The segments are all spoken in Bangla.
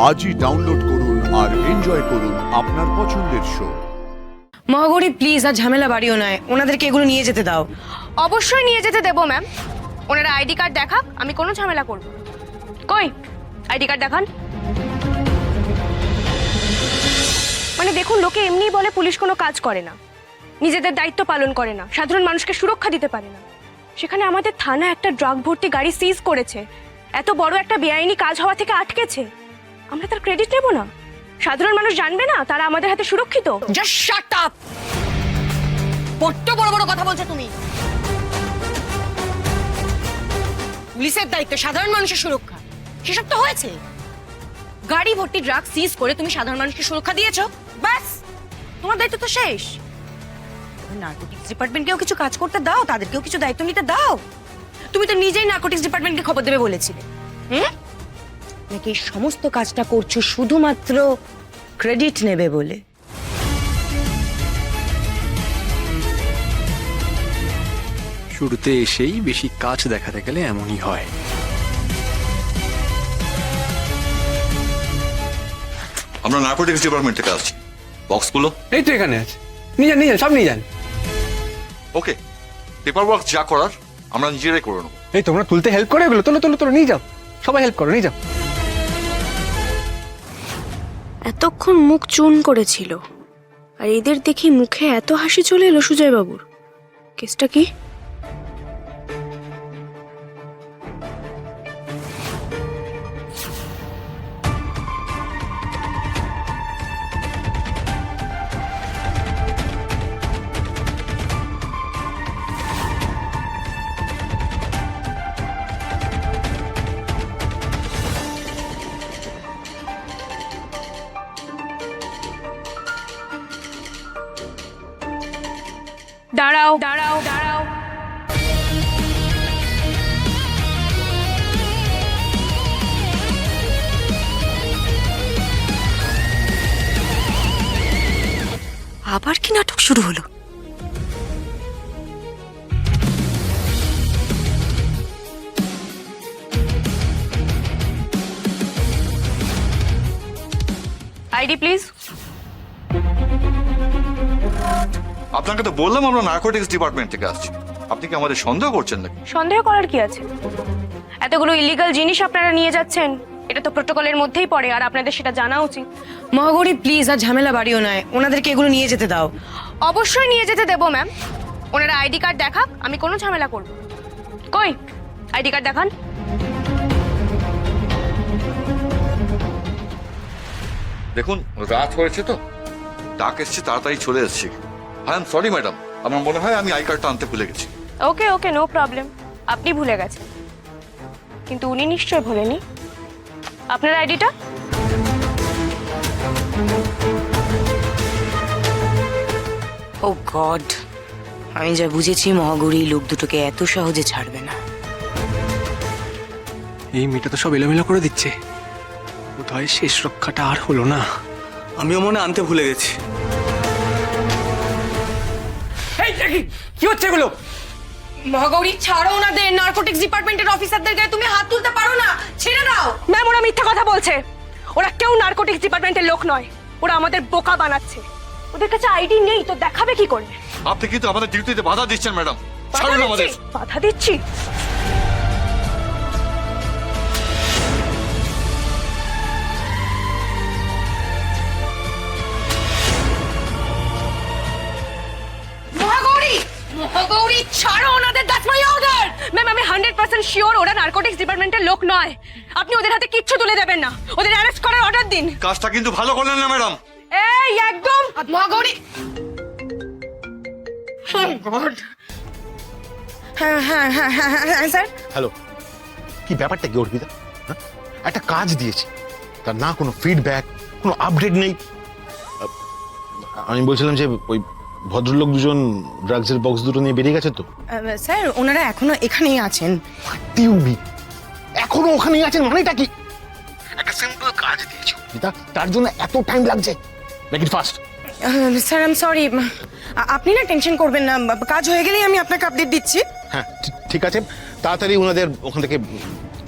আজই ডাউনলোড করুন আর এনজয় করুন আপনার পছন্দের শো। মহাগৌরী প্লিজ আর ঝামেলা বাড়িও নয়, ওনাদেরকে এগুলো নিয়ে যেতে দাও। অবশ্যই নিয়ে যেতে দেবো ম্যাম। ওনারা আইডি কার্ড দেখাক, আমি কোনো ঝামেলা করব। কই আইডি কার্ড দেখান। মানে দেখুন, লোকে এমনিই বলে পুলিশ কোনো কাজ করে না, নিজেদের দায়িত্ব পালন করে না, সাধারণ মানুষকে সুরক্ষা দিতে পারে না। সেখানে আমাদের থানা একটা ড্রাগ ভর্তি গাড়ি সিজ করেছে, এত বড় একটা বেআইনি কাজ হওয়া থেকে আটকেছে। আমরা তার ক্রেডিট নেব না? সাধারণ মানুষ জানবে না তারা আমাদের হাতে সুরক্ষিত? Just shut up. বড্ড বড় বড় কথা বলছো তুমি। পুলিশের দায়িত্ব সাধারণ মানুষের সুরক্ষা, সেসব তো হয়েছে। গাড়ি ভর্তি ড্রাগ সিজ করে তুমি সাধারণ মানুষকে সুরক্ষা দিয়েছো, ব্যাস তোমার দায়িত্ব তো শেষ। নার্কোটিক্স ডিপার্টমেন্টকেও কিছু কাজ করতে দাও, তাদেরকেও কিছু দায়িত্ব নিতে দাও। তুমি তো নিজেই নার্কোটিক্স ডিপার্টমেন্টকে খবর দেবে বলেছিলে। নাকি এই সমস্ত কাজটা করছো শুধুমাত্র ক্রেডিট নেবে বলে? শুরুতে এসেই বেশি কাজ দেখাতে গেলে এমনই হয়। আমরা নার্কোটিক্স ডিপার্টমেন্ট থেকে আসছি। বক্সগুলো এই তো এখানে আছে, নিয়ে যান নিয়ে যান, সব নিয়ে যান। ওকে, পেপার ওয়ার্ক যা করার আমরা নিজেরাই করে নেবো। এই তোমরা তুলতে হেল্প করো, এগুলো তোলো তোলো তোলো, নিয়ে যাও, সবাই হেল্প করো, নিয়ে যাও। এতক্ষণ মুখ চুন করেছিল, আর এদের দেখি মুখে এত হাসি চলে এলো সুজয় বাবুর। কেসটা কি? দাঁড়াও দাঁড়াও দাঁড়াও, আবার কি নাটক শুরু হলো? ID please. আপনাকে তো বললাম আমরা নার্কোটিক্স ডিপার্টমেন্ট থেকে আসছি। আপনি কি আমাদের সন্দেহ করছেন নাকি? সন্দেহ করার কি আছে? এতগুলো ইলিগাল জিনিস আপনারা নিয়ে যাচ্ছেন, এটা তো প্রোটোকলের মধ্যেই পড়ে, আর আপনাদের সেটা জানা উচিত। মহাগৌরী প্লিজ আর ঝামেলা বাড়িও নয়, ওনাদেরকে এগুলো নিয়ে যেতে দাও। অবশ্যই নিয়ে যেতে দেবো ম্যাম। ওনারা আইডি কার্ড দেখাক, আমি কোনো ঝামেলা করব। কই আইডি কার্ড দেখান। দেখুন, রাত হয়েছে তো, ডাক এসছে, তাড়াতাড়ি চলে এসেছি। আই এম সরি ম্যাডাম, আমার মনে হয় আমি আই কার্ডটা আনতে ভুলে গেছি। ওকে ওকে, নো প্রবলেম। আপনি ভুলে গেছেন, কিন্তু উনি নিশ্চয় ভুলেনি। আপনার আইডিটা? ও গড, আমি যা বুঝেছি মহাগৌরী লোক দুটোকে এত সহজে ছাড়বে না। এই মেয়েটা তো সব এলোমেলো করে দিচ্ছে, বোধহয় শেষ রক্ষাটা আর হলো না। আমিও মনে আনতে ভুলে গেছি। এই কি হচ্ছে এগুলো? মহাগৌরী ছাড়ো ওনাদের, নার্কোটিক্স ডিপার্টমেন্টের অফিসারদের গায়ে তুমি হাত তুলতে পারো না, ছেড়ে দাও। ম্যাম, ওরা মিথ্যা কথা বলছে। ওরা কেউ নার্কোটিক্স ডিপার্টমেন্টের লোক নয়, ওরা আমাদের বোকা বানাচ্ছে। ওদের কাছে আইডি নেই তো দেখাবে কি করে? আপনি কিন্তু আমাদের ডিউটিতে বাধা দিচ্ছেন ম্যাডাম, ছাড়ুন আমাদের। বাধা দিচ্ছি? মহাগৌরী, মহাগৌরী ছাড়ো ওনাদের, দ্যাটস মাই অর্ডার। ম্যাম, আমি 100% শিওর ওরা নার্কোটিক্স ডিপার্টমেন্টের লোক নয়। আপনি ওদের হাতে কিচ্ছু তুলে দেবেন না, ওদের অ্যারেস্ট করার অর্ডার দিন। কাজটা কিন্তু ভালো করলেন না ম্যাডাম। এই একদম। মহাগৌরী, হ্যাঁ হ্যাঁ হ্যাঁ হ্যাঁ হ্যাঁ স্যার। হ্যালো, কি ব্যাপারটা কি অর্পিতা? হ্যাঁ? একটা কাজ দিয়েছি, তার না কোনো ফিডব্যাক, কোনো আপডেট নেই। আমি বলছিলাম যে ওই ভদ্রলোক দুজন ড্রাগসের বক্স দুটো নিয়ে বেরিয়ে গেছে তো? স্যার ওনারা এখনো এখানেই আছেন। টিউবি এখনো ওখানেই আছেন, মানেটা কি? একটা সিম্পল কাজ দিয়েছি অর্পিতা, তার জন্য এত টাইম লাগছে। Make it fast. Sir I am sorry, আপনি না টেনশন করবেন না, কাজ হয়ে গেলেই আমি আপনাকে আপডেট দিচ্ছি। হ্যাঁ ঠিক আছে, তাড়াতাড়ি ওনাদের ওখান থেকে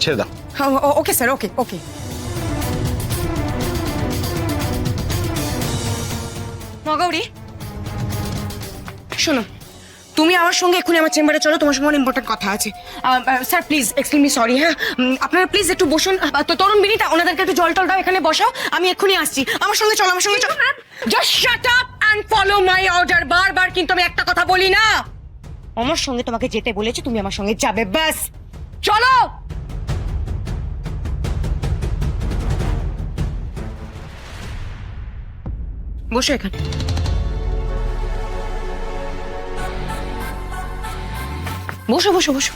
ছেড়ে দাও। ওকে স্যার, ওকে ওকে। মহাগৌরী শোনো, তুমি আমার সঙ্গে এক্ষুনি আমার চেম্বারে চলো, তোমার সঙ্গে ইম্পর্টেন্ট কথা আছে। স্যার প্লিজ এক্সট্রিমলি সরি, হ্যাঁ আপনারা প্লিজ একটু বসুন। তো তরুণ বিনীতা, ওনাদেরকে একটু জল টল দাও, এখানে বসাও, আমি এক্ষুনি আসছি। আমার সঙ্গে চলো, আমার সঙ্গে চলো। Just shut up and follow my order. বারবার কিন্তু আমি একটা কথা বলি না, আমার সঙ্গে তোমাকে যেতে বলেছি, তুমি আমার সঙ্গে যাবে, ব্যাস। চলো। বসো এখানে। বসো বসো বসো।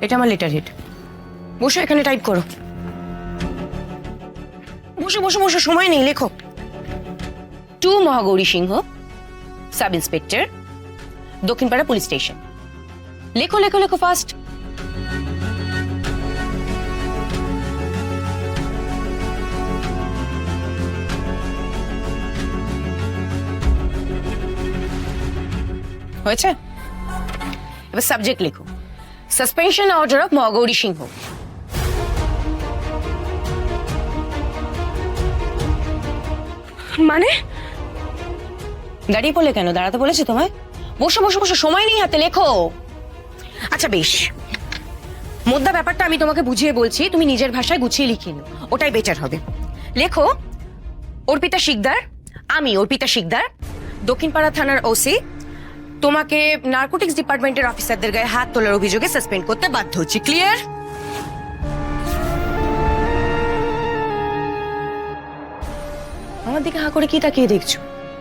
এটা আমার লেটার হেড। বসো এখানে, টাইপ করো। বসো বসো বসো, সময় নেই, লেখো। To Mahagauri Singh, sub inspector, Dakshinpara police station. লেখো লেখো লেখো, ফাস্ট। হয়েছে? এবার সাবজেক্ট লেখো, suspension order of Mahagauri Singh. মানে দাঁড়িয়ে পড়লে কেন? দাঁড়াতে বলেছে তোমায়? বসো বসো বসো, সময় নেই হাতে, লেখো। আচ্ছা বেশ, মোদ্দা ব্যাপারটা আমি তোমাকে বুঝিয়ে বলছি, তুমি নিজের ভাষায় গুছিয়ে লিখে নিও, ওটাই বেটার হবে। লেখো, অর্পিতা শিকদার, আমি অর্পিতা শিকদার, দক্ষিণপাড়া থানার ওসি, তোমাকে নার্কোটিক্স ডিপার্টমেন্টের অফিসারদের গায়ে হাত তোলার অভিযোগে সাসপেন্ড করতে বাধ্য হচ্ছি। ক্লিয়ার? আমার দিকে হা করে কি তাকিয়ে দেখছো?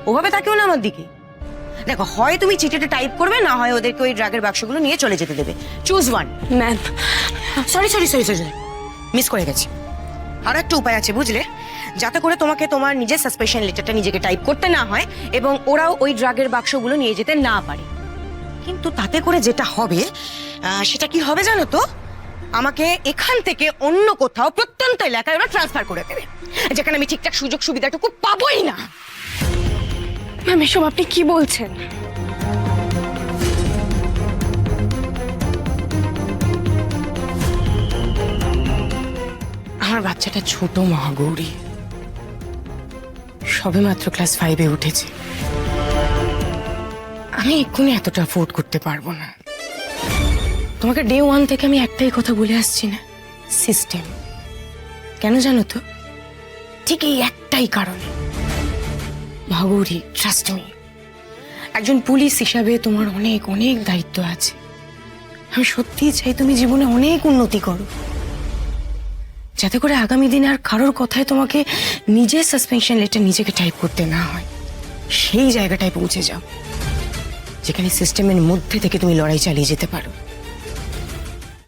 ওভাবে তাকিও না আমার দিকে। দেখো, হয় তুমি চিঠিটা টাইপ করবে, না হয় ওদেরকে ওই ড্রাগের বাক্সগুলো নিয়ে চলে যেতে দেবে। Choose one. Ma'am, sorry sorry sorry sorry, miss করে গেছি। আর একটা উপায় আছে, বুঝলে, যাতে করে তোমাকে তোমার নিজের সাসপেনশন লেটারটা নিজেকে টাইপ করতে না হয় এবং ওরাও ওই ড্রাগের বাক্সগুলো নিয়ে যেতে না পারে। কিন্তু তাতে করে যেটা হবে, সেটা কি হবে জানো তো? আমাকে এখান থেকে অন্য কোথাও প্রত্যন্ত এলাকায় ওরা ট্রান্সফার করে দেবে, যেখানে আমি ঠিকঠাক সুযোগ সুবিধাটুকু পাবোই না। ম্যাম এসব আপনি কি বলছেন? আমার বাচ্চাটা ছোট মহাগৌরী, সবে মাত্র ক্লাস 5-এ উঠেছে। আমি এক্ষুনি এতটা অ্যাফোর্ড করতে পারবো না। তোমাকে ডে 1 থেকে আমি একটাই কথা বলে আসছি না, সিস্টেম। কেন জানো তো? ঠিক এই একটাই কারণে। মহাগৌরী, ট্রাস্ট মি, একজন পুলিশ হিসাবে তোমার অনেক অনেক দায়িত্ব আছে। আমি সত্যিই চাই তুমি জীবনে অনেক উন্নতি করো, যাতে করে আগামী দিনে আর কারোর কথায় তোমাকে নিজের সাসপেনশন লেটার নিজেকে টাইপ করতে না হয়। সেই জায়গাটায় পৌঁছে যাও যেখানে সিস্টেমের মধ্যে থেকে তুমি লড়াই চালিয়ে যেতে পারো।